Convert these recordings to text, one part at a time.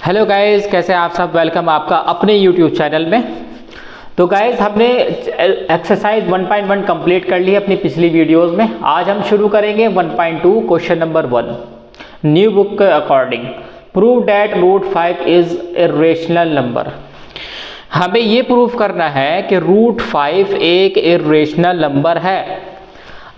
Hello guys, कैसे हैं आप सब। वेलकम आपका अपने यूट्यूब चैनल में। तो गाइस, हमने एक्सरसाइज 1.1 कंप्लीट कर ली है अपनी पिछली वीडियोस में। आज हम शुरू करेंगे 1.2 क्वेश्चन नंबर 1 न्यू बुक के according. Prove that root 5 is a rational number. हमें ये प्रूव करना है कि रूट 5 एक इर्रेशनल नंबर है।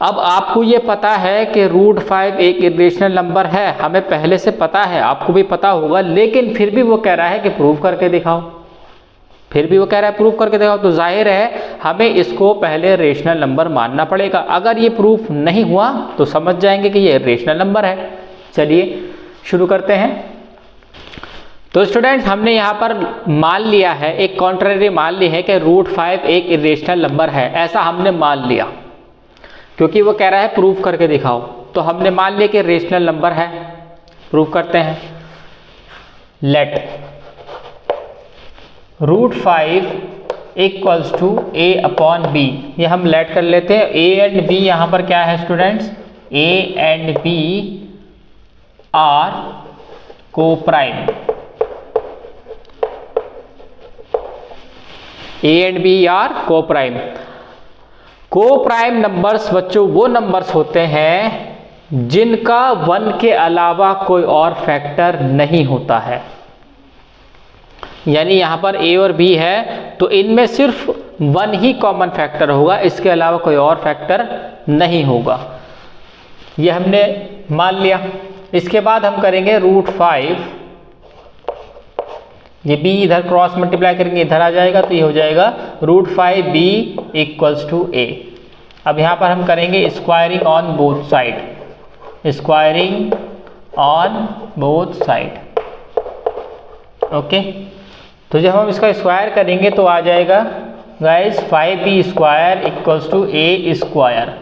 अब आपको ये पता है कि रूट 5 एक इर्रेशनल नंबर है, हमें पहले से पता है, आपको भी पता होगा, लेकिन फिर भी वो कह रहा है कि प्रूव करके दिखाओ। प्रूव करके दिखाओ, तो जाहिर है हमें इसको पहले रेशनल नंबर मानना पड़ेगा। अगर ये प्रूफ नहीं हुआ तो समझ जाएंगे कि ये रेशनल नंबर है। चलिए शुरू करते हैं। तो स्टूडेंट्स, हमने यहाँ पर मान लिया है, एक कॉन्ट्ररी मान ली है कि रूट 5 एक इर्रेशनल नंबर है। ऐसा हमने मान लिया क्योंकि वो कह रहा है प्रूफ करके दिखाओ, तो हमने मान लिया कि रेशनल नंबर है। प्रूफ करते हैं। Let root 5 equals to a upon b। ये हम लेट कर लेते हैं। a एंड b यहाँ पर क्या है students? a and b are coprime. a and b are coprime. Coprime numbers बच्चों वो नंबर्स होते हैं जिनका 1 के अलावा कोई और फैक्टर नहीं होता है। यानी यहां पर a और b है तो इनमें सिर्फ 1 ही कॉमन फैक्टर होगा, इसके अलावा कोई और फैक्टर नहीं होगा। ये हमने मान लिया। इसके बाद हम करेंगे रूट 5, ये b इधर क्रॉस मल्टीप्लाई करेंगे, इधर आ जाएगा, तो ये हो जाएगा root 5b equals to a। अब यहाँ पर हम करेंगे squaring on both side. Squaring on both side, okay. तो जब हम इसका स्क्वायर करेंगे तो आ जाएगा guys 5b square equals to a square.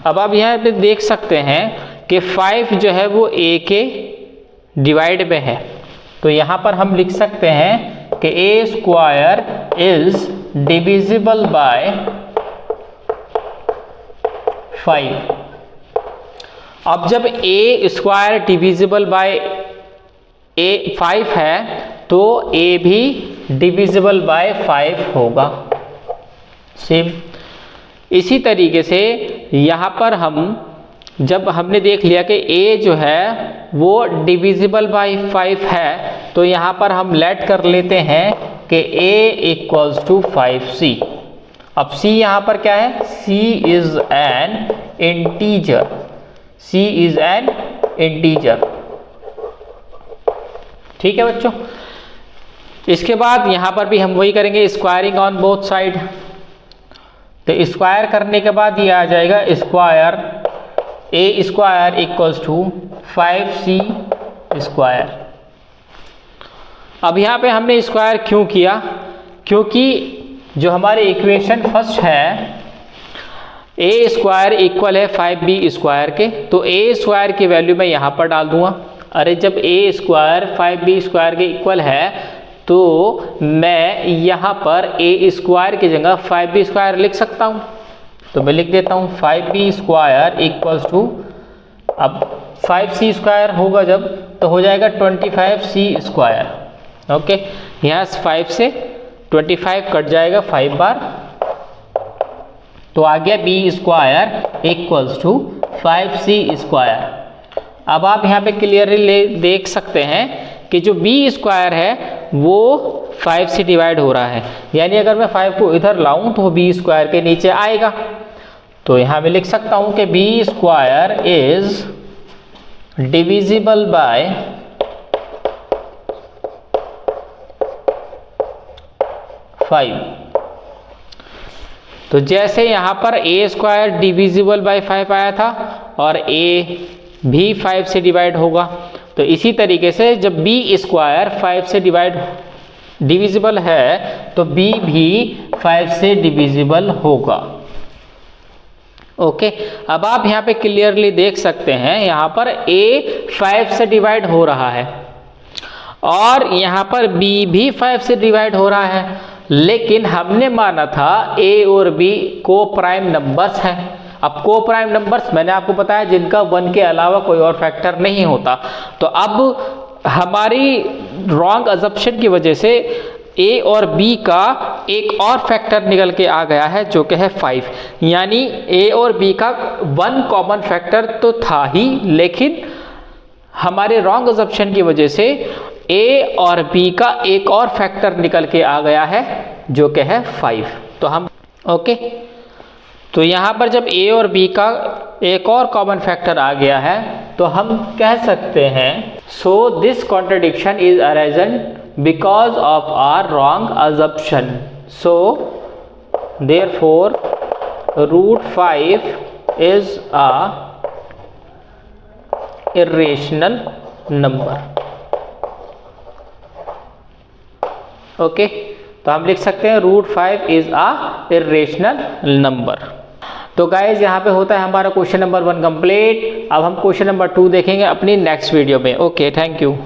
अब आप यहाँ पे देख सकते हैं कि 5 जो है वो a के डिवाइड में है, तो यहाँ पर हम लिख सकते हैं कि a square is divisible by 5। अब जब a स्क्वायर डिविजिबल बाय 5 है तो a भी डिविजिबल बाय 5 होगा। सेम इसी तरीके से यहाँ पर हम जब हमने देख लिया कि a जो है वो डिविजिबल बाय 5 है, तो यहाँ पर हम लेट कर लेते हैं कि a इक्वल्स टू 5c। अब c यहाँ पर क्या है? c is an integer. c is an integer, ठीक है बच्चों। इसके बाद यहाँ पर भी हम वही करेंगे, स्क्वायरिंग ऑन बोथ साइड। तो स्क्वायर करने के बाद ये आ जाएगा square a square equals to 5c square. अब यहाँ पे हमने स्क्वायर क्यों किया? क्योंकि जो हमारे इक्वेशन फर्स्ट है a स्क्वायर इक्वल है 5b स्क्वायर के, तो a स्क्वायर की वैल्यू मैं यहाँ पर डाल दूंगा। अरे जब a स्क्वायर 5b स्क्वायर के इक्वल है तो मैं यहाँ पर a स्क्वायर की जगह 5b स्क्वायर लिख सकता हूँ, तो मैं लिख देता हूँ 5b स्क्वायर इक्वल्स टू, अब 5c स्क्वायर होगा जब तो हो जाएगा 25c स्क्वायर, ओके। यहाँ 5 से 25 कट जाएगा 5 बार, तो आ गया b square equals to 5c square. अब आप यहाँ पे क्लियरली देख सकते हैं कि जो b स्क्वायर है वो 5 से डिवाइड हो रहा है, यानी अगर मैं 5 को इधर लाऊं तो वो b स्क्वायर के नीचे आएगा। तो यहाँ मैं लिख सकता हूँ कि b square is divisible by 5। तो जैसे यहाँ पर a स्क्वायर डिविजिबल बाय 5 आया था और a भी 5 से डिवाइड होगा, तो इसी तरीके से जब b स्क्वायर 5 से डिविजिबल है तो b भी 5 से डिविजिबल होगा, ओके। अब आप यहाँ पे क्लियरली देख सकते हैं यहाँ पर a 5 से डिवाइड हो रहा है और यहाँ पर b भी 5 से डिवाइड हो रहा है, लेकिन हमने माना था a और b को प्राइम नंबर्स हैं। अब को प्राइम नंबर्स मैंने आपको बताया जिनका 1 के अलावा कोई और फैक्टर नहीं होता। तो अब हमारी रॉन्ग अजम्पशन की वजह से ए और बी का एक और फैक्टर निकल के आ गया है जो कि है 5। यानी ए और बी का 1 कॉमन फैक्टर तो था ही, लेकिन हमारे रॉन्ग अजम्पशन की वजह से ए और बी का एक और फैक्टर निकल के आ गया है जो कि है 5। तो हम ओके, तो यहाँ पर जब ए और बी का एक और कॉमन फैक्टर आ गया है तो हम कह सकते हैं so this contradiction is arisen because of our wrong assumption, so therefore root 5 is a irrational number। Okay, तो हम लिख सकते हैं root 5 is a irrational number. तो गाइज यहाँ पे होता है हमारा क्वेश्चन नंबर 1 कंप्लीट। अब हम क्वेश्चन नंबर 2 देखेंगे अपनी नेक्स्ट वीडियो में। Okay, thank you.